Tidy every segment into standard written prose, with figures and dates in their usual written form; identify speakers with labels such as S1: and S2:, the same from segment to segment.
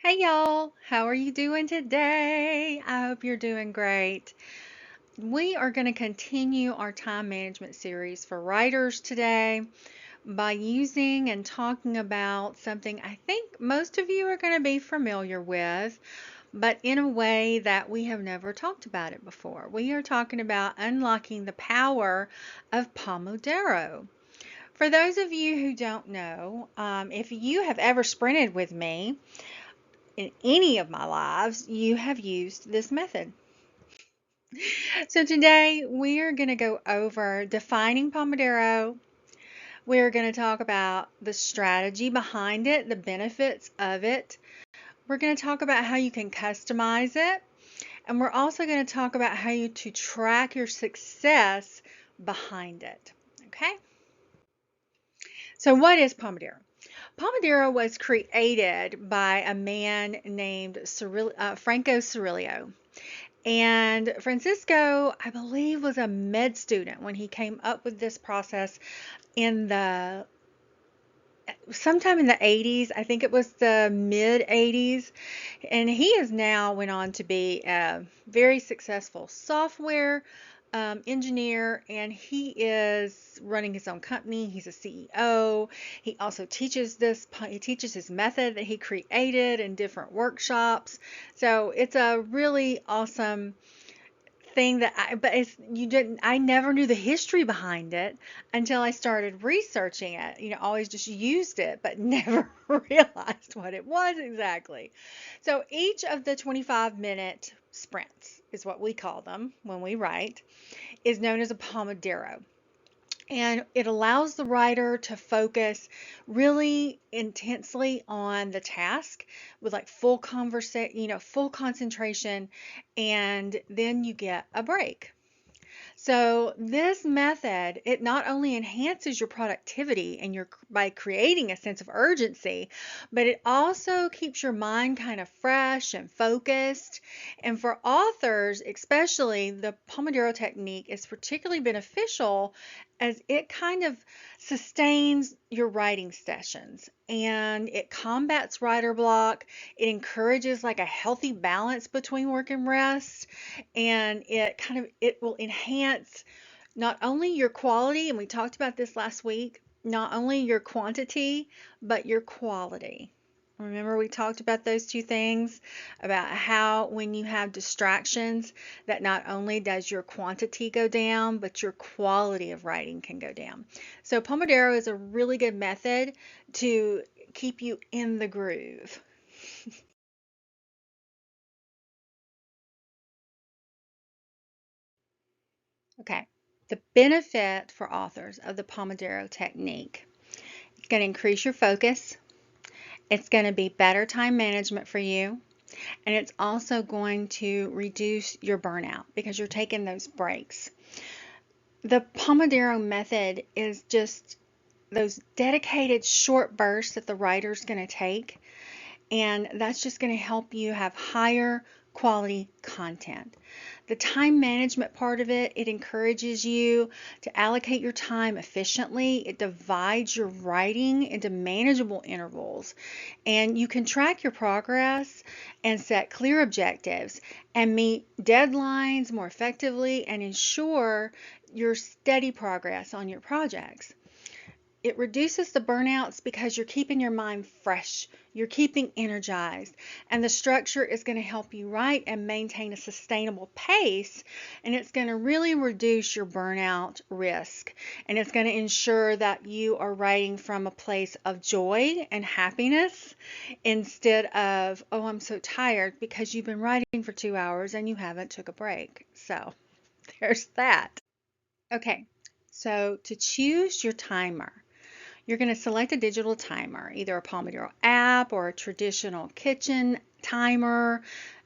S1: Hey y'all, how are you doing today? I hope you're doing great. We are going to continue our time management series for writers today by using and talking about something I think most of you are going to be familiar with, but in a way that we have never talked about it before. We are talking about unlocking the power of Pomodoro. For those of you who don't know, if you have ever sprinted with me, in any of my lives, you have used this method. So today we are going to go over defining Pomodoro. We're going to talk about the strategy behind it, the benefits of it. We're going to talk about how you can customize it. And we're also going to talk about how you to track your success behind it. Okay? So what is Pomodoro? Pomodoro was created by a man named Franco Cirillo. And Francisco, I believe, was a med student when he came up with this process in the sometime in the 80s. I think it was the mid 80s. And he has now went on to be a very successful software engineer, and he is running his own company. He's a CEO. He also teaches he teaches his method that he created in different workshops. So it's a really awesome thing that but it's you didn't I never knew the history behind it until I started researching it. Always just used it, but never realized what it was exactly. So each of the 25-minute sprints is what we call them when we write, is known as a Pomodoro. And it allows the writer to focus really intensely on the task with like full concentration, and then you get a break. So this method, it not only enhances your productivity and your by creating a sense of urgency, but it also keeps your mind kind of fresh and focused. And for authors, especially, the Pomodoro technique is particularly beneficial as it kind of sustains your writing sessions and it combats writer block. It encourages like a healthy balance between work and rest, and it will enhance not only your quality, and we talked about this last week, not only your quantity but your quality. Remember, we talked about those two things, about how when you have distractions, that not only does your quantity go down, but your quality of writing can go down. So Pomodoro is a really good method to keep you in the groove. Okay, the benefit for authors of the Pomodoro technique: it's going to increase your focus, it's going to be better time management for you, and it's also going to reduce your burnout because you're taking those breaks. The Pomodoro method is just those dedicated short bursts that the writer's going to take, and that's just going to help you have higher quality content. The time management part of it, it encourages you to allocate your time efficiently. It divides your writing into manageable intervals, and you can track your progress and set clear objectives and meet deadlines more effectively and ensure your steady progress on your projects. It reduces the burnouts because you're keeping your mind fresh, you're keeping energized, and the structure is going to help you write and maintain a sustainable pace, and it's going to really reduce your burnout risk, and it's going to ensure that you are writing from a place of joy and happiness instead of, oh, I'm so tired, because you've been writing for 2 hours and you haven't took a break. So there's that. Okay, so to choose your timer, you're going to select a digital timer, either a Pomodoro app or a traditional kitchen timer,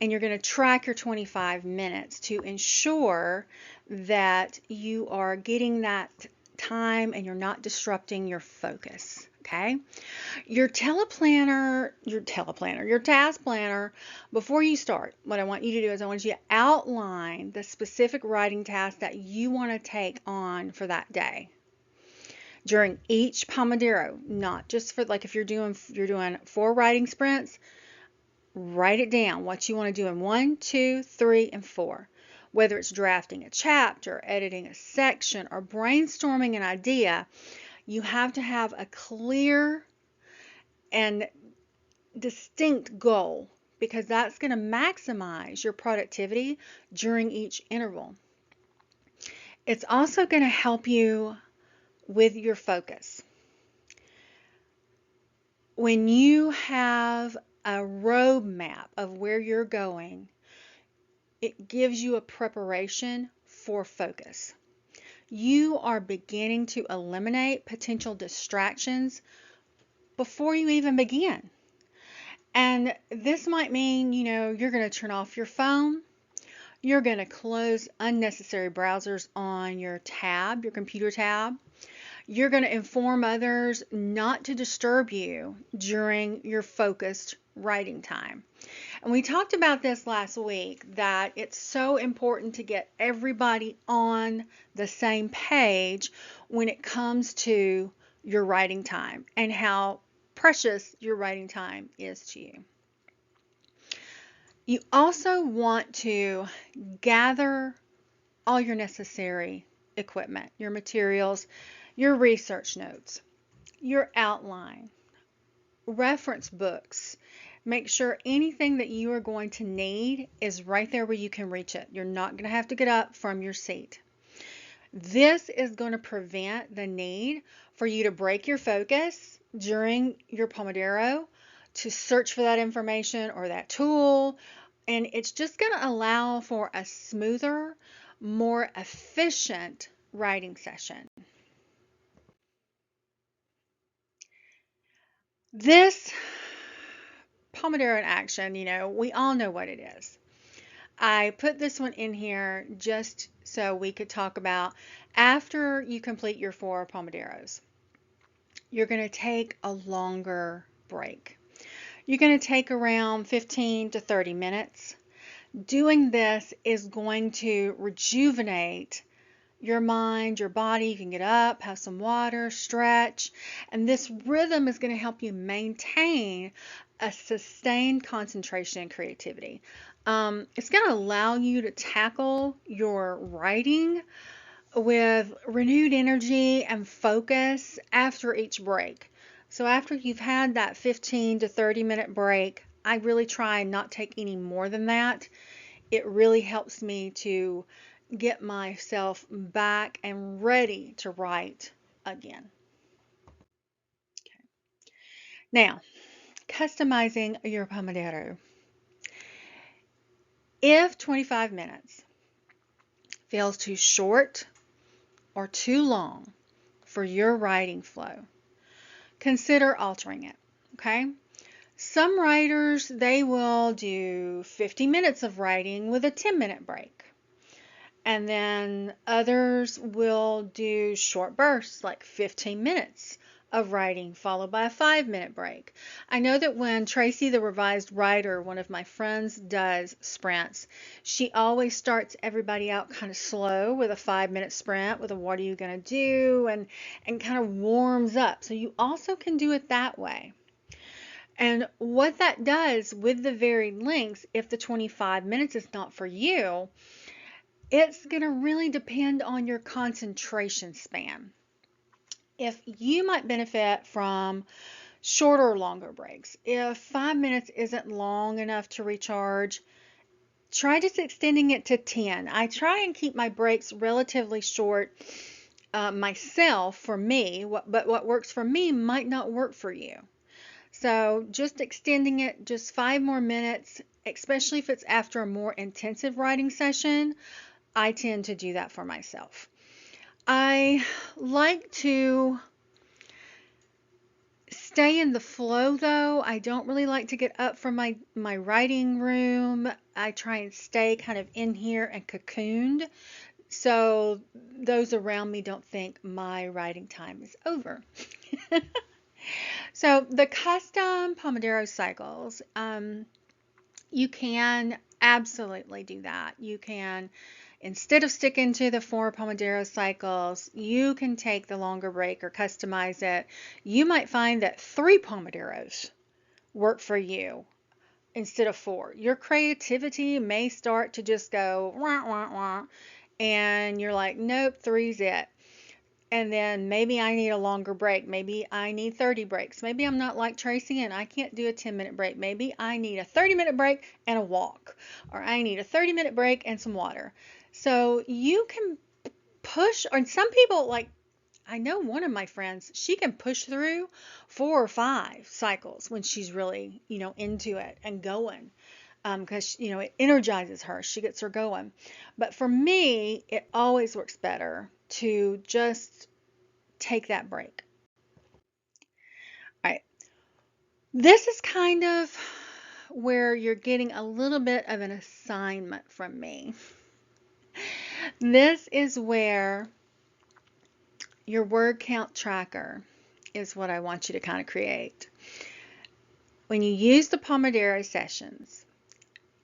S1: and you're going to track your 25 minutes to ensure that you are getting that time and you're not disrupting your focus. Okay? Your task planner, before you start, what I want you to do is I want you to outline the specific writing task that you want to take on for that day during each Pomodoro, not just for like if you're doing 4 writing sprints, Write it down, what you want to do in 1, 2, 3, and 4. Whether it's drafting a chapter, editing a section, or brainstorming an idea, you have to have a clear and distinct goal because that's going to maximize your productivity during each interval. It's also going to help you with your focus. When you have a roadmap of where you're going, it gives you a preparation for focus. You are beginning to eliminate potential distractions before you even begin. And this might mean, you're going to turn off your phone. You're going to close unnecessary browsers on your tab, your computer tab. You're going to inform others not to disturb you during your focused writing time. And we talked about this last week, that it's so important to get everybody on the same page when it comes to your writing time and how precious your writing time is to you. You also want to gather all your necessary equipment, your materials, your research notes, your outline, reference books. Make sure anything that you are going to need is right there where you can reach it. You're not going to have to get up from your seat. This is going to prevent the need for you to break your focus during your Pomodoro to search for that information or that tool. And it's just going to allow for a smoother, more efficient writing session. This Pomodoro in action, we all know what it is. I put this one in here just so we could talk about after you complete your 4 Pomodoros. You're going to take a longer break. You're going to take around 15 to 30 minutes. Doing this is going to rejuvenate your mind, your body. You can get up, have some water, stretch, and this rhythm is going to help you maintain a sustained concentration and creativity. It's going to allow you to tackle your writing with renewed energy and focus after each break. So after you've had that 15 to 30 minute break, I really try and not take any more than that. It really helps me to get myself back and ready to write again. Okay. Now, customizing your Pomodoro. If 25 minutes feels too short or too long for your writing flow, consider altering it, okay? Some writers, they will do 50 minutes of writing with a 10-minute break. And then others will do short bursts, like 15 minutes of writing, followed by a 5-minute break. I know that when Tracy, the revised writer, one of my friends, does sprints, she always starts everybody out kind of slow with a 5-minute sprint with a what are you going to do, and kind of warms up. So you also can do it that way. And what that does with the varied lengths, if the 25 minutes is not for you, it's going to really depend on your concentration span. If you might benefit from shorter or longer breaks, if 5 minutes isn't long enough to recharge, try just extending it to 10. I try and keep my breaks relatively short myself for me, but what works for me might not work for you. So just extending it just 5 more minutes, especially if it's after a more intensive writing session, I tend to do that for myself. I like to stay in the flow though. I don't really like to get up from my writing room. I try and stay kind of in here and cocooned so those around me don't think my writing time is over. So the custom Pomodoro cycles, you can absolutely do that. You can, instead of sticking to the 4 Pomodoro cycles, you can take the longer break or customize it. You might find that 3 Pomodoros work for you. instead of 4. Your creativity may start to just go wah, wah, wah, and you're like, nope, 3's it. And then maybe I need a longer break. Maybe I need 30 breaks. Maybe I'm not like Tracy and I can't do a 10-minute break. Maybe I need a 30-minute break and a walk. Or I need a 30-minute break and some water. So you can push, or some people, like I know one of my friends, she can push through 4 or 5 cycles when she's really, into it and going. Because, it energizes her. She gets her going. But for me, it always works better to just take that break. All right. This is kind of where you're getting a little bit of an assignment from me. This is where your word count tracker is what I want you to kind of create. When you use the Pomodoro sessions,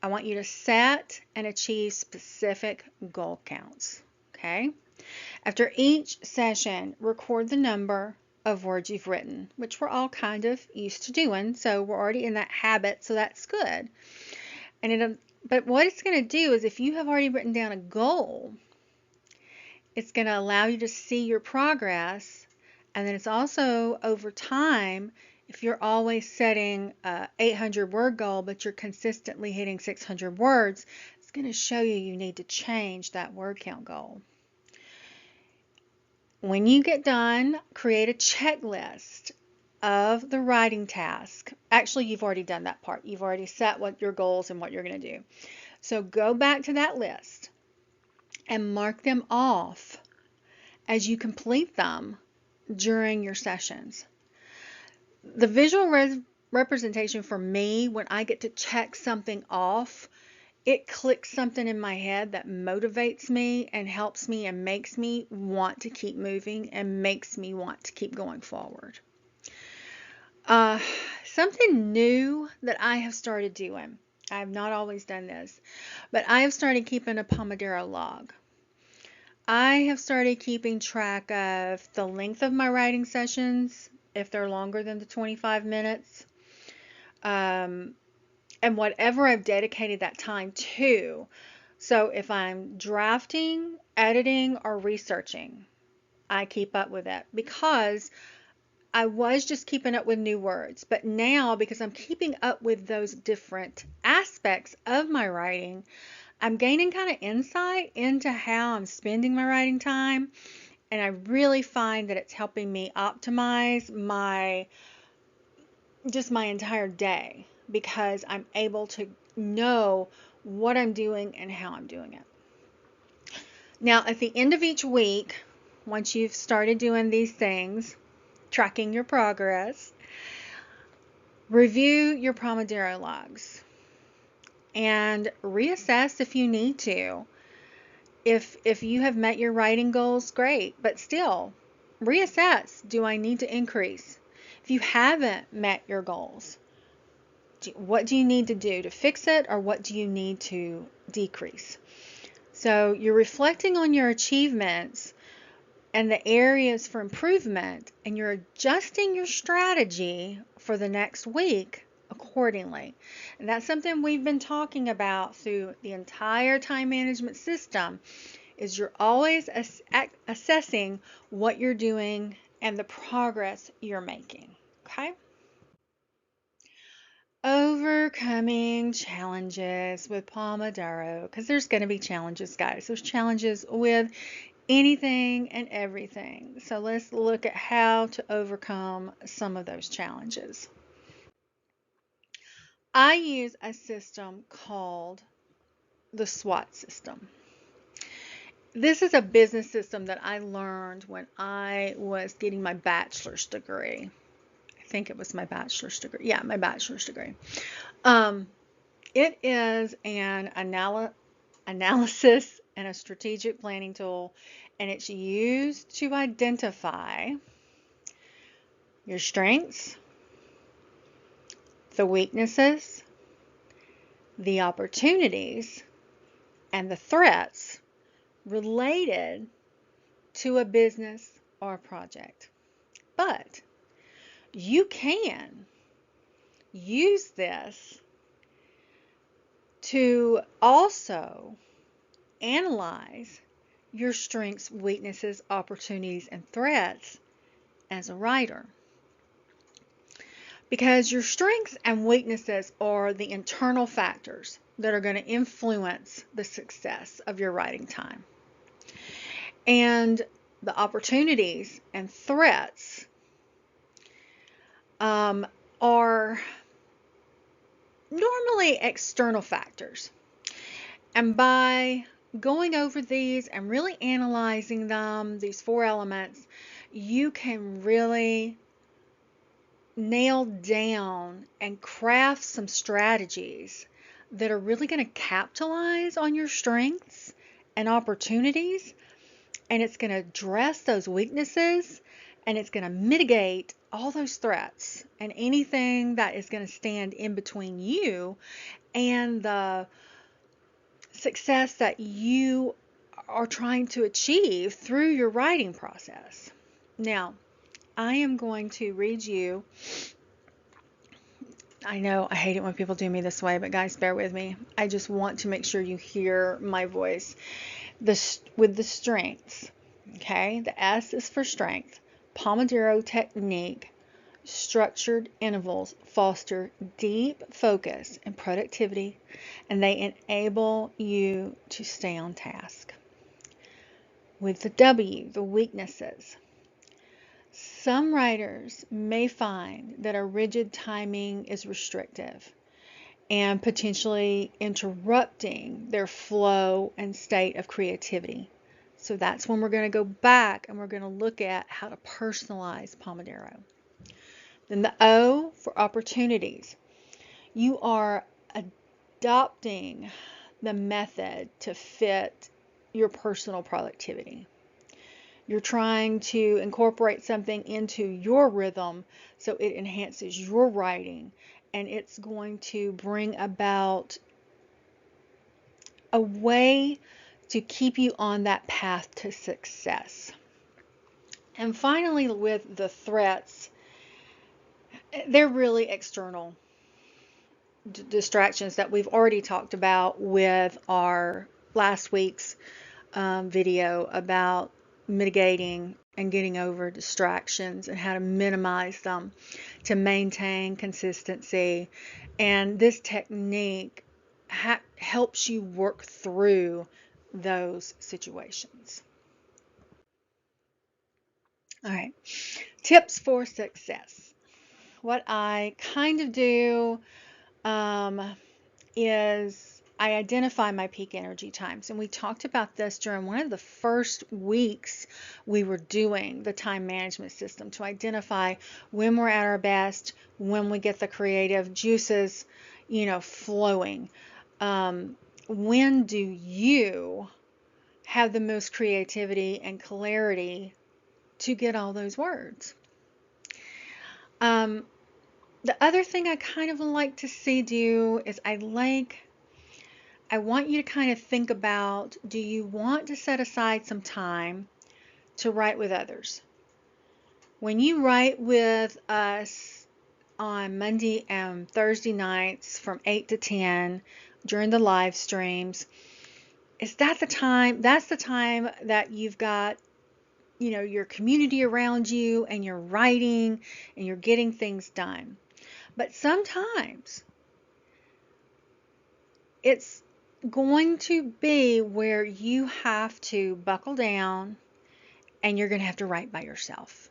S1: I want you to set and achieve specific goal counts. Okay? After each session, record the number of words you've written, which we're all kind of used to doing, so we're already in that habit, so that's good. But what it's going to do is if you have already written down a goal, it's going to allow you to see your progress, and then it's also over time, if you're always setting a 800 word goal, but you're consistently hitting 600 words, it's going to show you need to change that word count goal. When you get done, create a checklist of the writing task. Actually, you've already done that part. You've already set what your goals and what you're going to do. So go back to that list and mark them off as you complete them during your sessions. The visual representation for me, when I get to check something off, it clicks something in my head that motivates me and helps me and makes me want to keep moving and makes me want to keep going forward. Something new that I have started doing, I have not always done this, but I have started keeping a Pomodoro log. I have started keeping track of the length of my writing sessions, if they're longer than the 25 minutes, and whatever I've dedicated that time to. So if I'm drafting, editing, or researching, I keep up with it because I was just keeping up with new words. But now, because I'm keeping up with those different aspects of my writing, I'm gaining kind of insight into how I'm spending my writing time. And I really find that it's helping me optimize my entire day because I'm able to know what I'm doing and how I'm doing it. Now, at the end of each week, once you've started doing these things, tracking your progress, review your Pomodoro logs and reassess if you need to. If you have met your writing goals, great, but still reassess. Do I need to increase? If you haven't met your goals, what do you need to do to fix it, or what do you need to decrease? So you're reflecting on your achievements and the areas for improvement, and you're adjusting your strategy for the next week accordingly. And that's something we've been talking about through the entire time management system, is you're always assessing what you're doing and the progress you're making. Okay? Overcoming challenges with Pomodoro, because there's going to be challenges, guys. There's challenges with anything and everything. So let's look at how to overcome some of those challenges. I use a system called the SWOT system. This is a business system that I learned when I was getting my bachelor's degree. I think it was my bachelor's degree. Yeah, my bachelor's degree. It is an analysis and a strategic planning tool, and it's used to identify your strengths, the weaknesses, the opportunities, and the threats related to a business or a project. But you can use this to also analyze your strengths, weaknesses, opportunities, and threats as a writer. Because your strengths and weaknesses are the internal factors that are going to influence the success of your writing time. And the opportunities and threats are normally external factors. And by going over these and really analyzing them, these 4 elements, you can really nail down and craft some strategies that are really going to capitalize on your strengths and opportunities, and it's going to address those weaknesses, and it's going to mitigate all those threats and anything that is going to stand in between you and the success that you are trying to achieve through your writing process. Now, I am going to read you. I know I hate it when people do me this way, but guys, bear with me. I just want to make sure you hear my voice. With the strengths, okay? The S is for strength. Pomodoro Technique, structured intervals foster deep focus and productivity, and they enable you to stay on task. With the W, the weaknesses. Some writers may find that a rigid timing is restrictive and potentially interrupting their flow and state of creativity. So that's when we're going to go back and we're going to look at how to personalize Pomodoro. Then the O for opportunities. You are adopting the method to fit your personal productivity. You're trying to incorporate something into your rhythm so it enhances your writing, and it's going to bring about a way to keep you on that path to success. And finally, with the threats, they're really external distractions that we've already talked about with our last week's video about mitigating and getting over distractions and how to minimize them to maintain consistency. And this technique helps you work through those situations. All right, tips for success. What I kind of do is I identify my peak energy times. And we talked about this during one of the first weeks we were doing the time management system to identify when we're at our best, when we get the creative juices, flowing. When do you have the most creativity and clarity to get all those words? The other thing I kind of like to see do is I want you to kind of think about, do you want to set aside some time to write with others? When you write with us on Monday and Thursday nights from 8 to 10 during the live streams, is that the time? That's the time that you've got, your community around you and you're writing and you're getting things done. But sometimes it's going to be where you have to buckle down and you're going to have to write by yourself.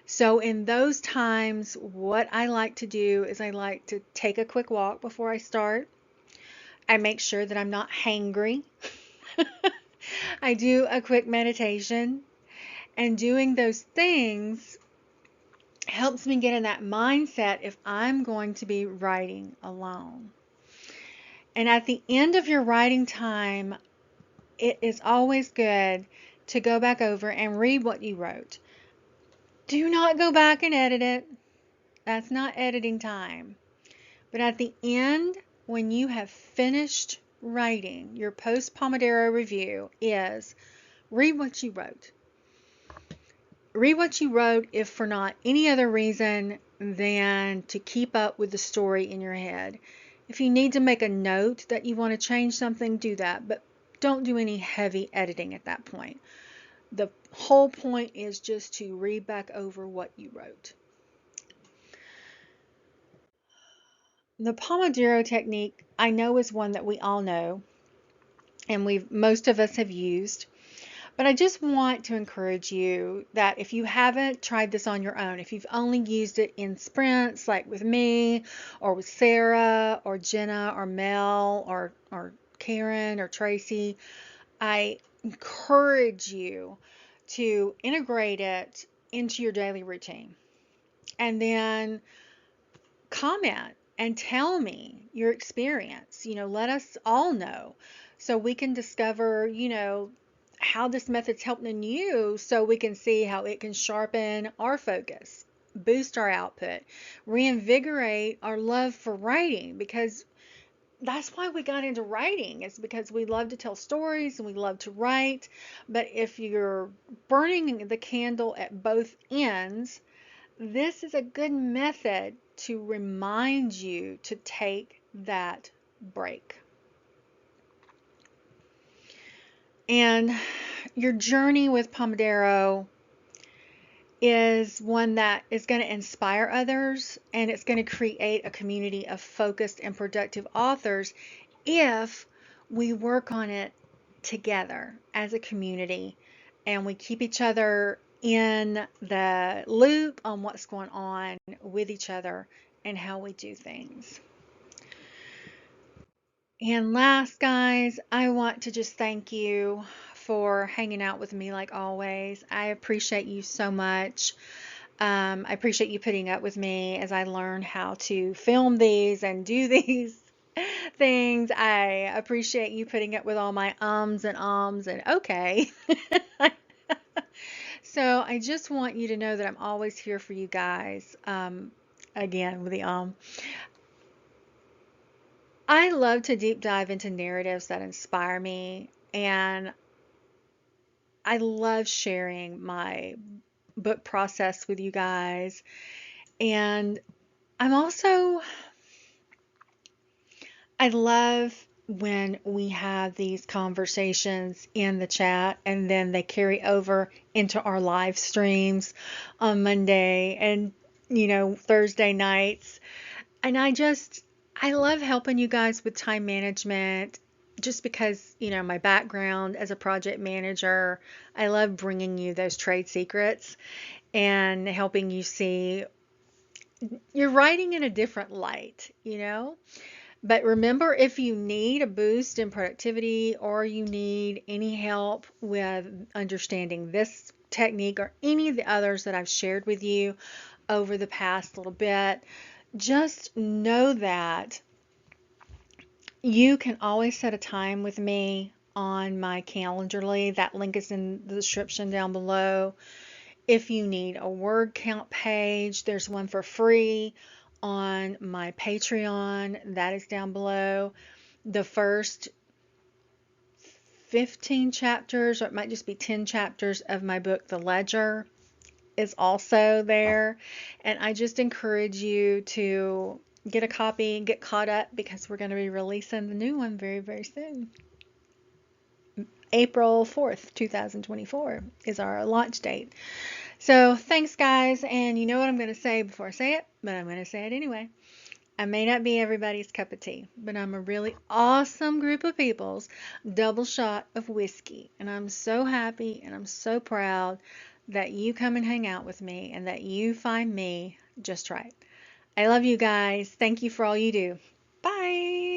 S1: So in those times, what I like to do is I like to take a quick walk before I start. I make sure that I'm not hangry. I do a quick meditation, and doing those things helps me get in that mindset if I'm going to be writing alone. And at the end of your writing time, it is always good to go back over and read what you wrote. Do not go back and edit it. That's not editing time. But at the end, when you have finished writing, your post-Pomodoro review is read what you wrote. Read what you wrote if for not any other reason than to keep up with the story in your head. If you need to make a note that you want to change something, do that, but don't do any heavy editing at that point. The whole point is just to read back over what you wrote. The Pomodoro technique, I know, is one that we all know and most of us have used. But I just want to encourage you that if you haven't tried this on your own, if you've only used it in sprints like with me or with Sarah or Jenna or Mel or Karen or Tracy, I encourage you to integrate it into your daily routine. And then comment and tell me your experience. Let us all know so we can discover, how this method's helping you so we can see how it can sharpen our focus, boost our output, reinvigorate our love for writing, because that's why we got into writing. It's because we love to tell stories and we love to write. But if you're burning the candle at both ends, this is a good method to remind you to take that break. And your journey with Pomodoro is one that is going to inspire others, and it's going to create a community of focused and productive authors if we work on it together as a community and we keep each other in the loop on what's going on with each other and how we do things. And last, guys, I want to just thank you for hanging out with me like always. I appreciate you so much. I appreciate you putting up with me as I learn how to film these and do these things. I appreciate you putting up with all my ums and okay. So I just want you to know that I'm always here for you guys. Again, with the I love to deep dive into narratives that inspire me, and I love sharing my book process with you guys. And I'm also, I love when we have these conversations in the chat and then they carry over into our live streams on Monday and, Thursday nights. And I love helping you guys with time management just because, my background as a project manager, I love bringing you those trade secrets and helping you see you're writing in a different light. But remember, if you need a boost in productivity or you need any help with understanding this technique or any of the others that I've shared with you over the past little bit, just know that you can always set a time with me on my Calendly. That link is in the description down below. If you need a word count page, there's one for free on my Patreon. That is down below. The first 15 chapters, or it might just be 10 chapters of my book, The Ledger, is also there. And I just encourage you to get a copy and get caught up because we're going to be releasing the new one very, very soon. April 4th, 2024 is our launch date. So thanks, guys. And you know what I'm going to say before I say it, but I'm going to say it anyway. I may not be everybody's cup of tea, but I'm a really awesome group of people's double shot of whiskey. And I'm so happy and I'm so proud that you come and hang out with me and that you find me just right. I love you guys. Thank you for all you do. Bye.